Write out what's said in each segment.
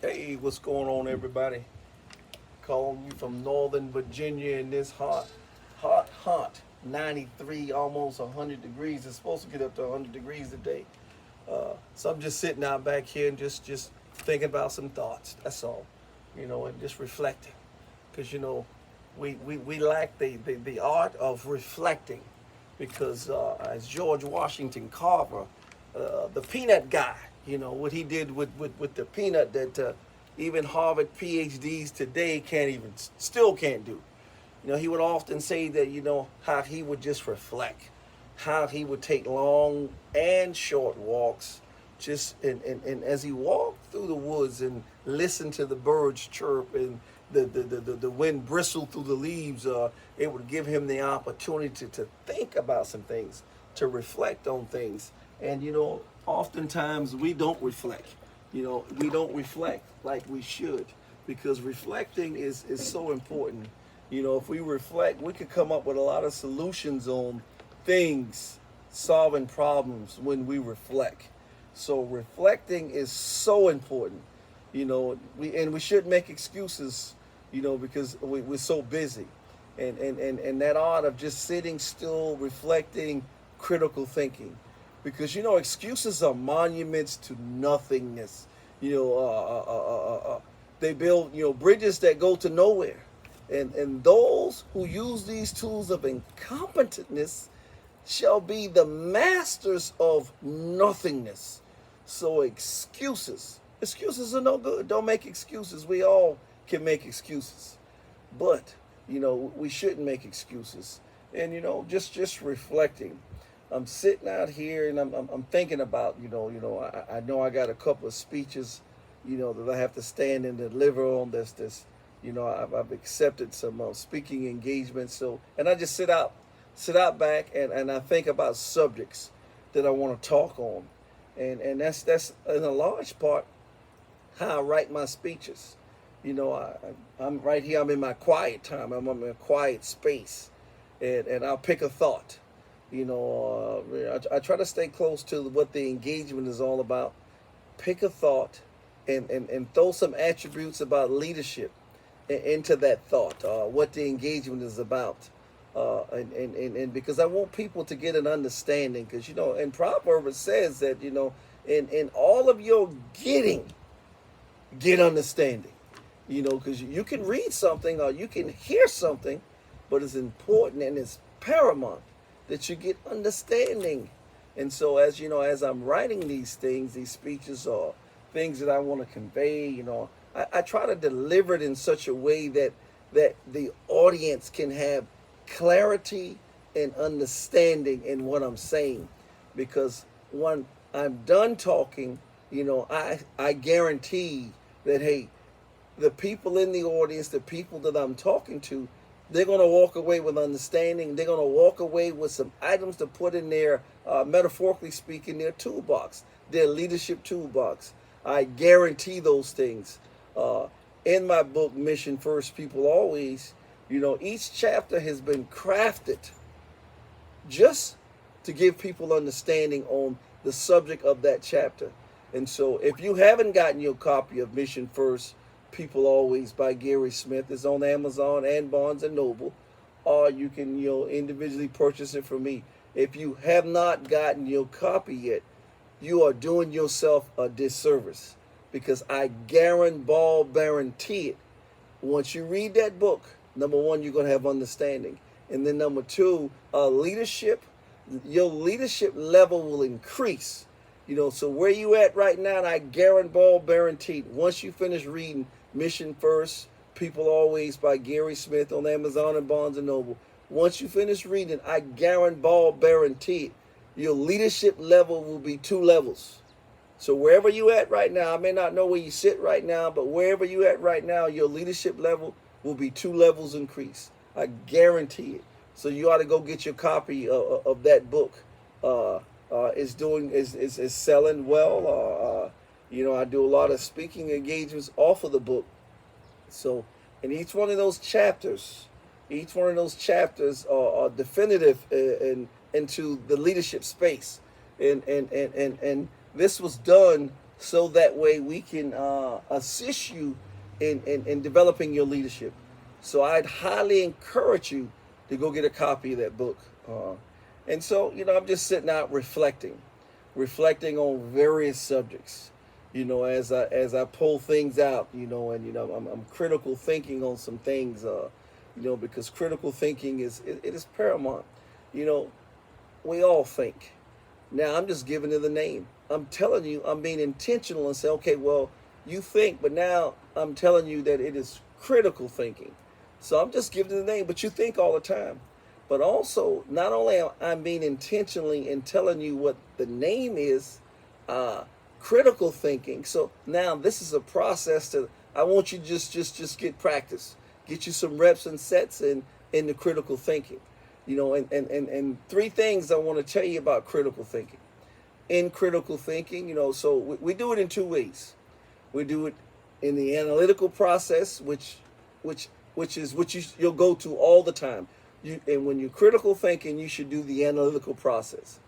Hey, what's going on, everybody? Calling you from Northern Virginia in this hot 93, almost 100 degrees. It's supposed to get up to 100 degrees today. So I'm just sitting out back here and just thinking about some thoughts. That's all, and just reflecting. Because, we lack the art of reflecting. Because as George Washington Carver, the peanut guy, what he did with the peanut that even Harvard PhDs today still can't do. He would often say that, how he would just reflect, how he would take long and short walks, just and as he walked through the woods and listened to the birds chirp and the wind bristle through the leaves, it would give him the opportunity to think about some things, to reflect on things. And, oftentimes we don't reflect. We don't reflect like we should, because reflecting is so important. If we reflect, we could come up with a lot of solutions on things, solving problems when we reflect. So reflecting is so important. We shouldn't make excuses, because we're so busy. And that art of just sitting still, reflecting, critical thinking. Because, excuses are monuments to nothingness. They build, bridges that go to nowhere. And those who use these tools of incompetentness shall be the masters of nothingness. So excuses are no good. Don't make excuses. We all can make excuses. But, we shouldn't make excuses. And, just reflecting. I'm sitting out here and I'm thinking about, I know I got a couple of speeches, that I have to stand and deliver on this. I've accepted some speaking engagements. So, and I just sit out back and I think about subjects that I want to talk on. And that's in a large part how I write my speeches. I'm right here. I'm in my quiet time. I'm in a quiet space, and I'll pick a thought. I try to stay close to what the engagement is all about. Pick a thought, and throw some attributes about leadership into that thought. What the engagement is about. And because I want people to get an understanding, because in Proverbs it says that in all of your getting, get understanding. Because you can read something or you can hear something, but it's important and it's paramount that you get understanding. And so as I'm writing these things, these speeches or things that I want to convey, I try to deliver it in such a way that the audience can have clarity and understanding in what I'm saying. Because when I'm done talking, I guarantee that, hey, the people in the audience, the people that I'm talking to, they're going to walk away with understanding. They're going to walk away with some items to put in their, metaphorically speaking, their toolbox, their leadership toolbox. I guarantee those things. In my book, Mission First, People Always, each chapter has been crafted just to give people understanding on the subject of that chapter. And so if you haven't gotten your copy of Mission First, People Always by Gary Smith, it's on Amazon and Barnes and Noble, or you can individually purchase it from me. If you have not gotten your copy yet, you are doing yourself a disservice, because I guarantee it. Once you read that book, number one, you're going to have understanding, and then number two, your leadership level will increase. So where you at right now, and I guarantee once you finish reading Mission First, People Always by Gary Smith on Amazon and Barnes and Noble, once you finish reading, I guarantee your leadership level will be 2 levels. So wherever you at right now, I may not know where you sit right now, but wherever you at right now, your leadership level will be 2 levels increase. I guarantee it. So you ought to go get your copy of that book. Is selling well. I do a lot of speaking engagements off of the book. So, in each one of those chapters are definitive into the leadership space, and this was done so that way we can assist you in developing your leadership. So I'd highly encourage you to go get a copy of that book. And so, I'm just sitting out reflecting on various subjects. As I pull things out, I'm critical thinking on some things. Because critical thinking is paramount. You know, we all think. Now I'm just giving it the name. I'm telling you, I'm being intentional and say, okay, well, you think, but now I'm telling you that it is critical thinking. So I'm just giving it the name, but you think all the time. But also, not only am I being intentionally and telling you what the name is, critical thinking. So now this is a process that I want you to just get practice, get you some reps and sets in the critical thinking. And three things I want to tell you about critical thinking. In critical thinking, so we do it in two ways. We do it in the analytical process, which is what you'll go to all the time. And when you're critical thinking, you should do the analytical process.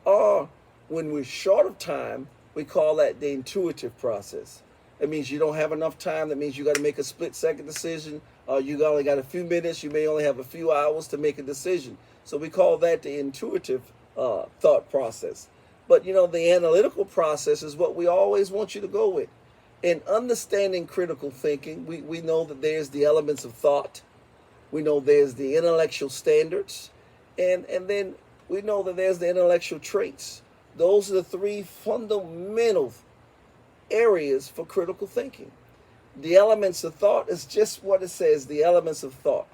Or when we're short of time, we call that the intuitive process. That means you don't have enough time. That means you got to make a split-second decision. Or you only got a few minutes. You may only have a few hours to make a decision. So we call that the intuitive thought process. But the analytical process is what we always want you to go with. In understanding critical thinking, we know that there's the elements of thought. We know there's the intellectual standards. And then we know that there's the intellectual traits. Those are the three fundamental areas for critical thinking. The elements of thought is just what it says, the elements of thought.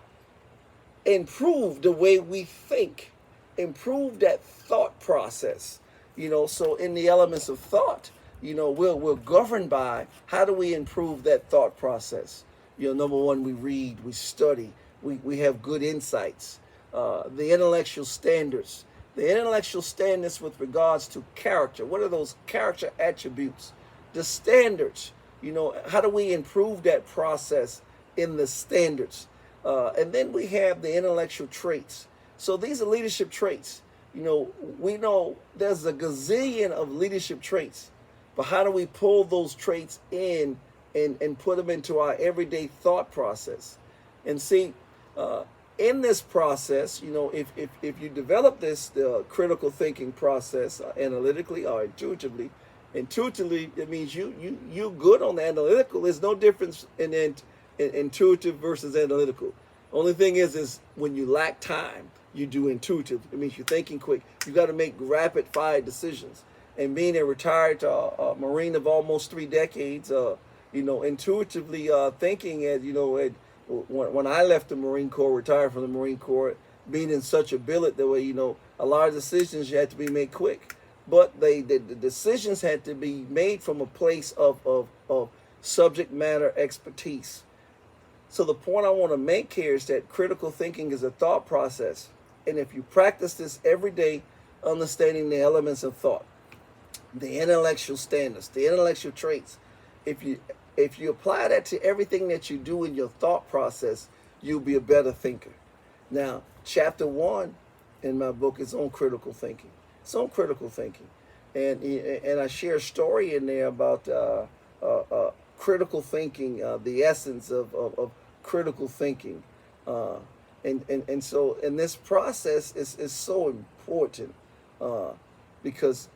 Improve the way we think. Improve that thought process. So in the elements of thought, we're governed by how do we improve that thought process. Number one, we read, we study, we have good insights. The intellectual standards. The intellectual standards with regards to character. What are those character attributes? The standards. How do we improve that process in the standards? And then we have the intellectual traits. So these are leadership traits. We know there's a gazillion of leadership traits, but how do we pull those traits in and put them into our everyday thought process? And see, in this process, if you develop this critical thinking process analytically or intuitively, it means you're good on the analytical. There's no difference in intuitive versus analytical. Only thing is when you lack time, you do intuitive. It means you're thinking quick. You got to make rapid fire decisions. And being a retired Marine of almost 3 decades, intuitively thinking as when I left the Marine Corps, retired from the Marine Corps, being in such a billet, the way a lot of decisions you had to be made quick, but the decisions had to be made from a place of subject matter expertise. So the point I want to make here is that critical thinking is a thought process, and if you practice this every day, understanding the elements of thought, the intellectual standards, the intellectual traits, if you apply that to everything that you do in your thought process, you'll be a better thinker. Now, chapter 1 in my book is on critical thinking. It's on critical thinking. And I share a story in there about critical thinking, the essence of critical thinking. And so, and this process is so important because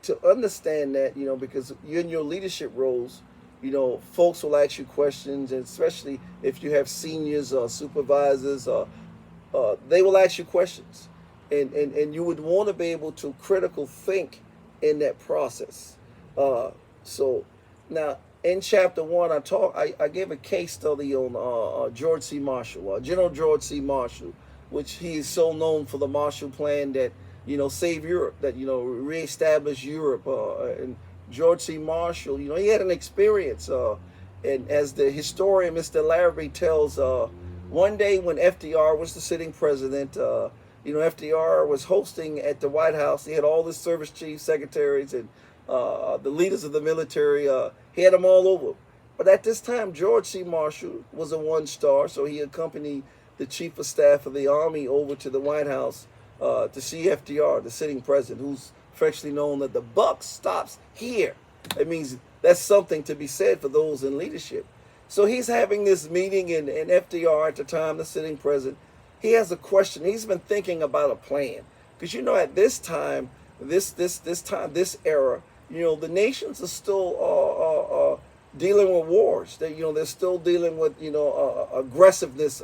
to understand that, because you're in your leadership roles, folks will ask you questions, and especially if you have seniors or supervisors, they will ask you questions, and you would want to be able to critical think in that process. So now in chapter 1, I gave a case study on George C. Marshall, General George C. Marshall, which he is so known for the Marshall Plan that save Europe, that reestablish Europe, and George C. Marshall, he had an experience, and as the historian Mr. Larrabee tells, one day when FDR was the sitting president, FDR was hosting at the White House. He had all the service chiefs, secretaries, and the leaders of the military. He had them all over. But at this time, George C. Marshall was a 1-star, so he accompanied the chief of staff of the Army over to the White House to see FDR, the sitting president, who's affectionately known that the buck stops here. It means That's something to be said for those in leadership. So he's having this meeting, and FDR at the time, the sitting president, he has a question. He's been thinking about a plan. Because at this time, this era, the nations are still dealing with wars. They're still dealing with aggressiveness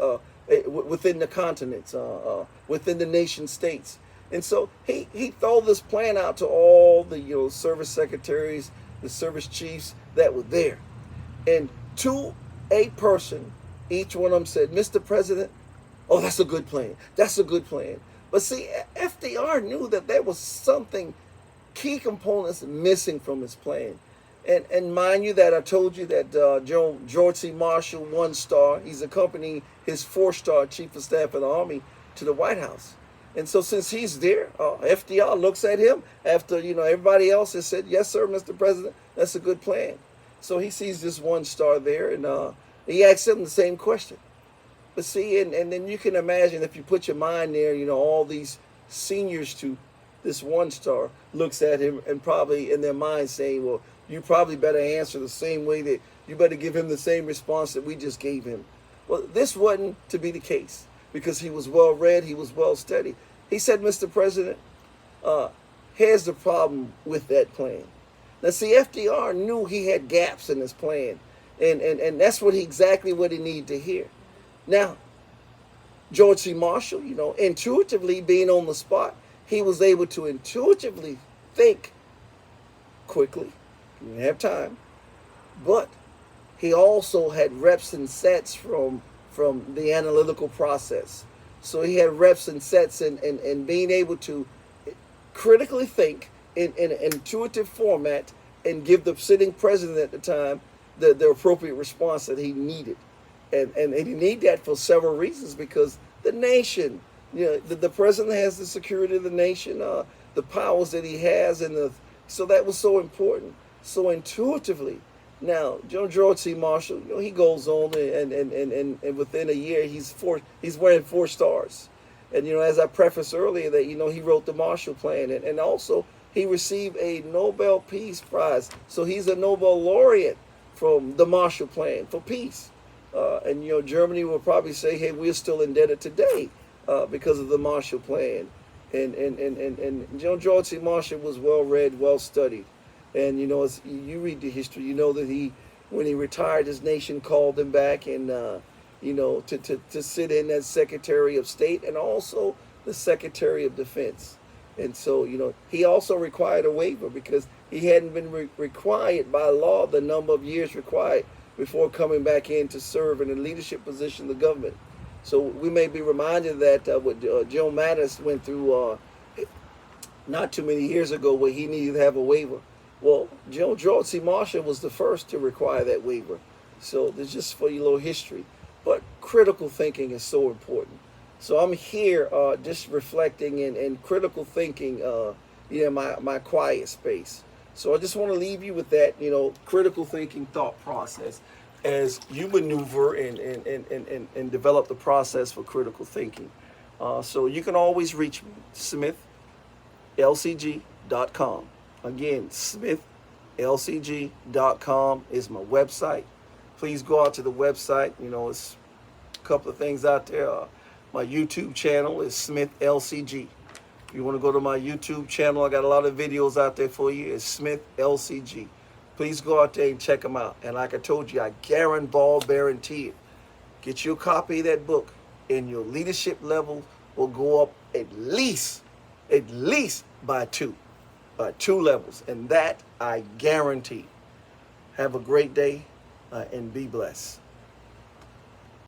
within the continents, within the nation states. And so he threw this plan out to all the service secretaries, the service chiefs that were there, and to a person, each one of them said, "Mr. President, oh, that's a good plan. That's a good plan." But see, FDR knew that there was something, key components missing from his plan. And mind you that I told you that George C. Marshall, 1-star, he's accompanying his 4-star chief of staff of the Army to the White House. And so since he's there, FDR looks at him after, everybody else has said, "Yes, sir, Mr. President, that's a good plan." So he sees this 1-star there, and he asks him the same question. But see, and then you can imagine, if you put your mind there, all these seniors to this 1-star looks at him and probably in their mind saying, "Well, you probably better answer the same way, that you better give him the same response that we just gave him." Well, this wasn't to be the case, because he was well read, he was well studied. He said, "Mr. President, here's the problem with that plan." Now see, FDR knew he had gaps in his plan, and that's exactly what he needed to hear. Now, George C. Marshall, intuitively being on the spot, he was able to intuitively think quickly. He didn't have time, but he also had reps and sets from the analytical process. So he had reps and sets and being able to critically think in an intuitive format and give the sitting president at the time the appropriate response that he needed. And he needed that for several reasons, because the nation, the president has the security of the nation, the powers that he has, so that was so important. So intuitively, now George C. Marshall, he goes on and within a year he's wearing 4 stars, and as I prefaced earlier that he wrote the Marshall Plan, and also he received a Nobel Peace Prize, so he's a Nobel laureate from the Marshall Plan for peace. And Germany will probably say, "Hey, we're still indebted today because of the Marshall Plan." And George C. Marshall was well read, well studied, and as you read the history, that when he retired, his nation called him back, and to sit in as Secretary of State and also the Secretary of Defense. And so he also required a waiver, because he hadn't been required by law the number of years required before coming back in to serve in a leadership position in the government. So we may be reminded that what Joe Mattis went through not too many years ago, where he needed to have a waiver. Well, George C. Marshall was the first to require that waiver. So there's just for your little history. But critical thinking is so important. So I'm here just reflecting and critical thinking, my quiet space. So I just want to leave you with that, critical thinking thought process as you maneuver and develop the process for critical thinking. So you can always reach me, SmithLCG.com. Again, SmithLCG.com is my website. Please go out to the website. It's a couple of things out there. My YouTube channel is Smith LCG. If you want to go to my YouTube channel, I got a lot of videos out there for you. It's Smith LCG. Please go out there and check them out. And like I told you, I guarantee it. Get you a copy of that book, and your leadership level will go up at least by 2 levels. And that I guarantee. Have a great day and be blessed.